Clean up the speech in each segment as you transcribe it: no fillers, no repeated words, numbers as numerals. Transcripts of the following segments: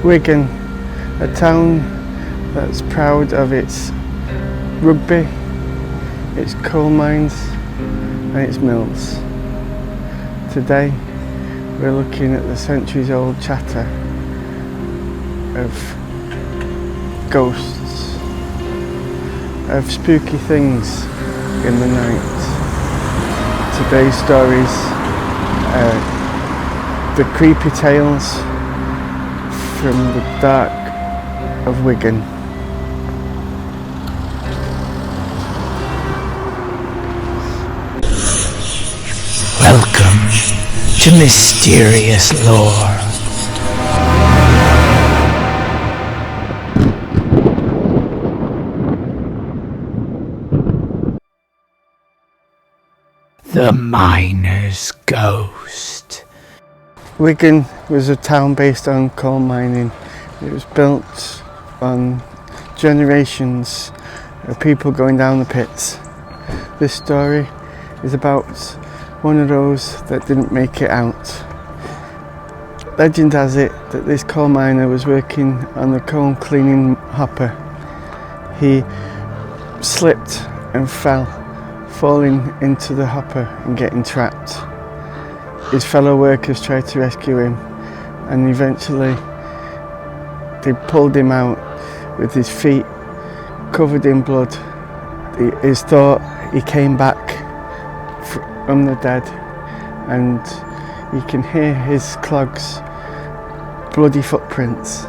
Wigan, a town that's proud of its rugby, its coal mines and its mills. Today we're looking at the centuries old chatter of ghosts, of spooky things in the night. Today's stories are the creepy tales from the dark of Wigan. Welcome to mysterious lore. The Miner's Ghost. Wigan was a town based on coal mining. It was built on generations of people going down the pits. This story is about one of those that didn't make it out. Legend has it that this coal miner was working on the coal cleaning hopper. He slipped and fell, falling into the hopper and getting trapped. His fellow workers tried to rescue him, and eventually they pulled him out with his feet covered in blood. It's thought he came back from the dead, and you can hear his clogs, bloody footprints,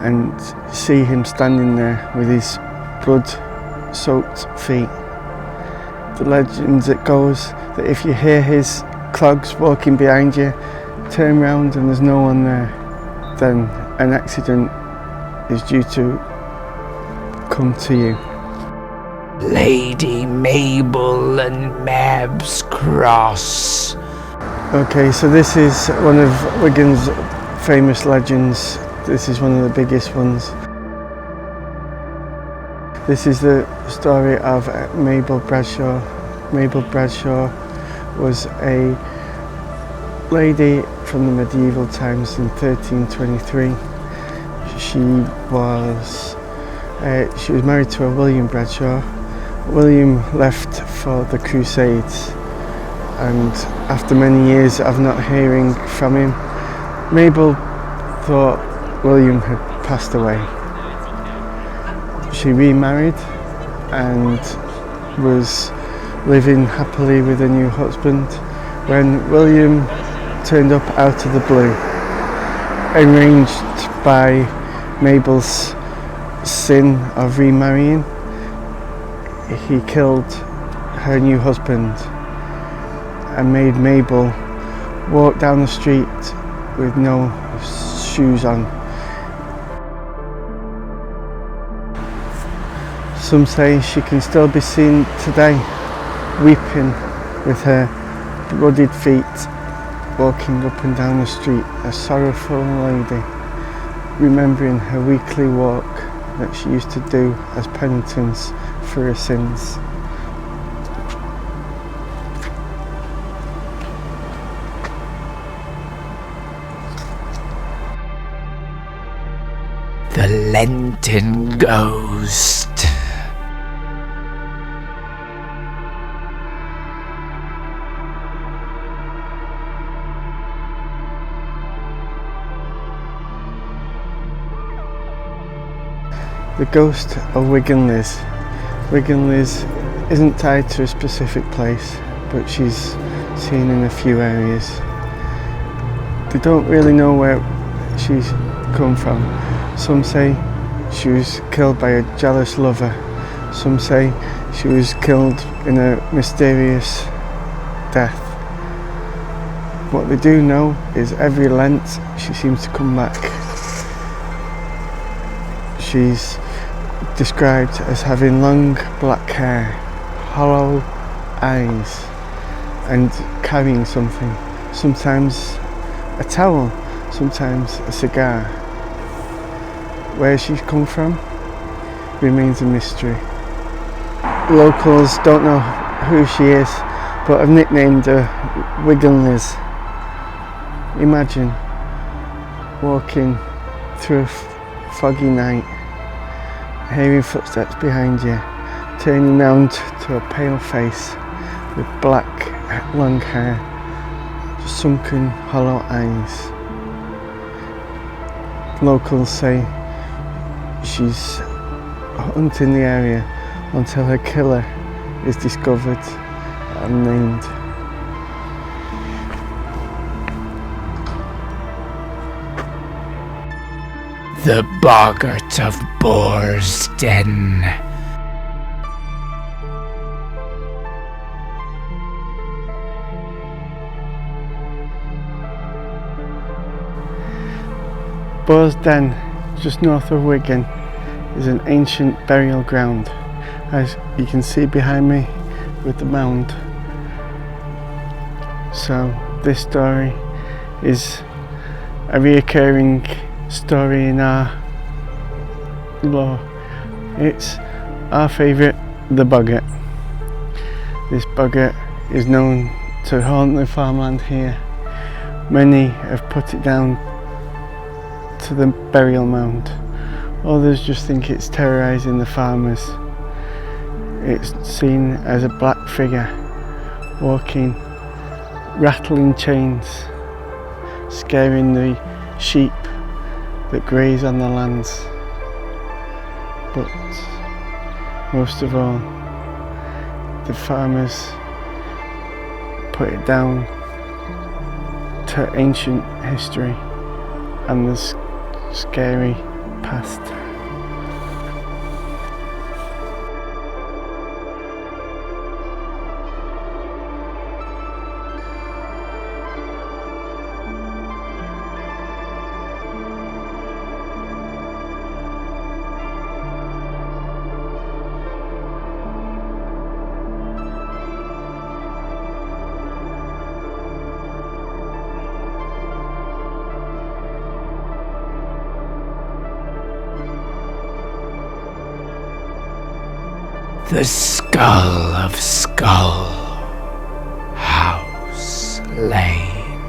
and see him standing there with his blood-soaked feet. The legend that goes that if you hear his clogs walking behind you, turn round and there's no one there, then an accident is due to come to you. Lady Mabel and Mabs Cross. Okay, so this is one of Wigan's famous legends. This is one of the biggest ones. This is the story of Mabel Bradshaigh. Mabel Bradshaigh was a lady from the medieval times in 1323. She was married to a William Bradshaigh. William left for the Crusades, and after many years of not hearing from him, Mabel thought William had passed away. She remarried and was living happily with a new husband when William turned up out of the blue, enraged by Mabel's sin of remarrying. He killed her new husband and made Mabel walk down the street with no shoes on. Some say she can still be seen today, weeping with her bloodied feet, walking up and down the street, a sorrowful lady, remembering her weekly walk that she used to do as penitence for her sins. The Lenten Ghost. The ghost of Wigan Liz. Wigan Liz isn't tied to a specific place, but she's seen in a few areas. They don't really know where she's come from. Some say she was killed by a jealous lover. Some say she was killed in a mysterious death. What they do know is every Lent she seems to come back. She's described as having long black hair, hollow eyes, and carrying something. Sometimes a towel, sometimes a cigar. Where she's come from remains a mystery. Locals don't know who she is, but have nicknamed her Wigan Liz. Imagine walking through a foggy night, hearing footsteps behind you, turning round to a pale face with black long hair, sunken hollow eyes. Locals say she's hunting the area until her killer is discovered and named. The Boggart of Boars Den. Boars Den, just north of Wigan, is an ancient burial ground, as you can see behind me with the mound. So this story is a reoccurring story in our lore. It's our favourite, the Boggart. This Boggart is known to haunt the farmland here. Many have put it down to the burial mound. Others just think it's terrorising the farmers. It's seen as a black figure walking, rattling chains, scaring the sheep that graze on the lands. But most of all, the farmers put it down to ancient history and the scary past. The Skull of Skull House Lane.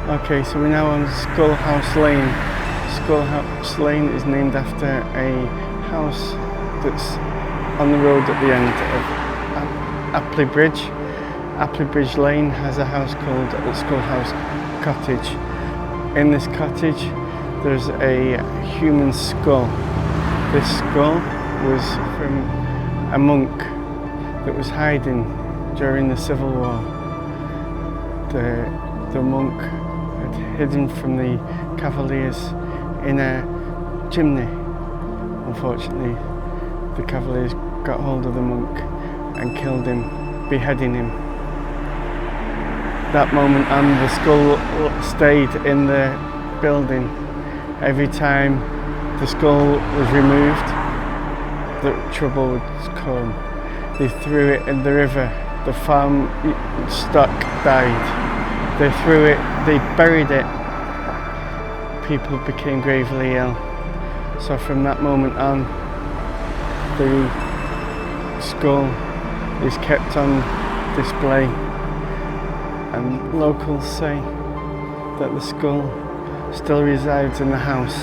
Okay, so we're now on Skullhouse Lane. Skullhouse Lane is named after a house that's on the road at the end of Apley Bridge. Apley Bridge Lane has a house called Skullhouse Cottage. In this cottage there's a human skull. This skull was from a monk that was hiding during the Civil War. The monk had hidden from the Cavaliers in a chimney. Unfortunately, the Cavaliers got hold of the monk and killed him, beheading him. That moment on, the skull stayed in the building. Every time the skull was removed, the trouble would come. They threw it in the river. The farm stock died. They threw it, they buried it. People became gravely ill. So from that moment on, the skull is kept on display. And locals say that the skull still resides in the house.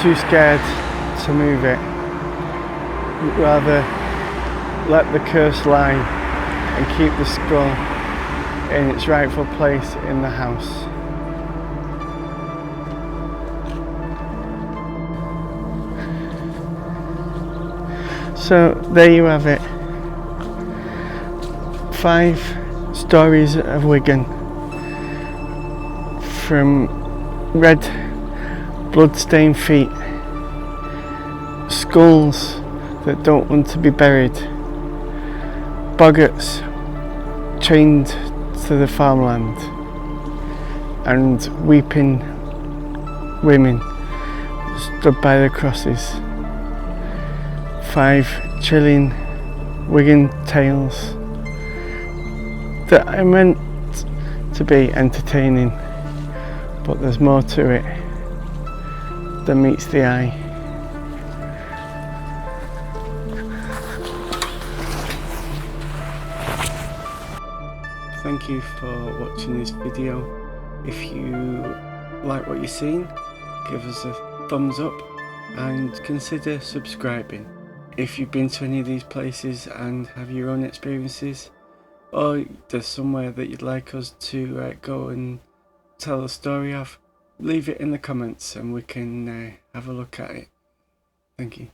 Too scared to move it. Rather let the curse lie and keep the skull in its rightful place in the house. So there you have it. 5 stories of Wigan, from red blood-stained feet, skulls that don't want to be buried, boggarts chained to the farmland, and weeping women stood by the crosses. 5 chilling Wigan tales that are meant to be entertaining, but there's more to it than meets the eye. Thank you for watching this video. If you like what you're seeing, give us a thumbs up and consider subscribing. If you've been to any of these places and have your own experiences, or there's somewhere that you'd like us to go and tell a story of, leave it in the comments and we can have a look at it. Thank you.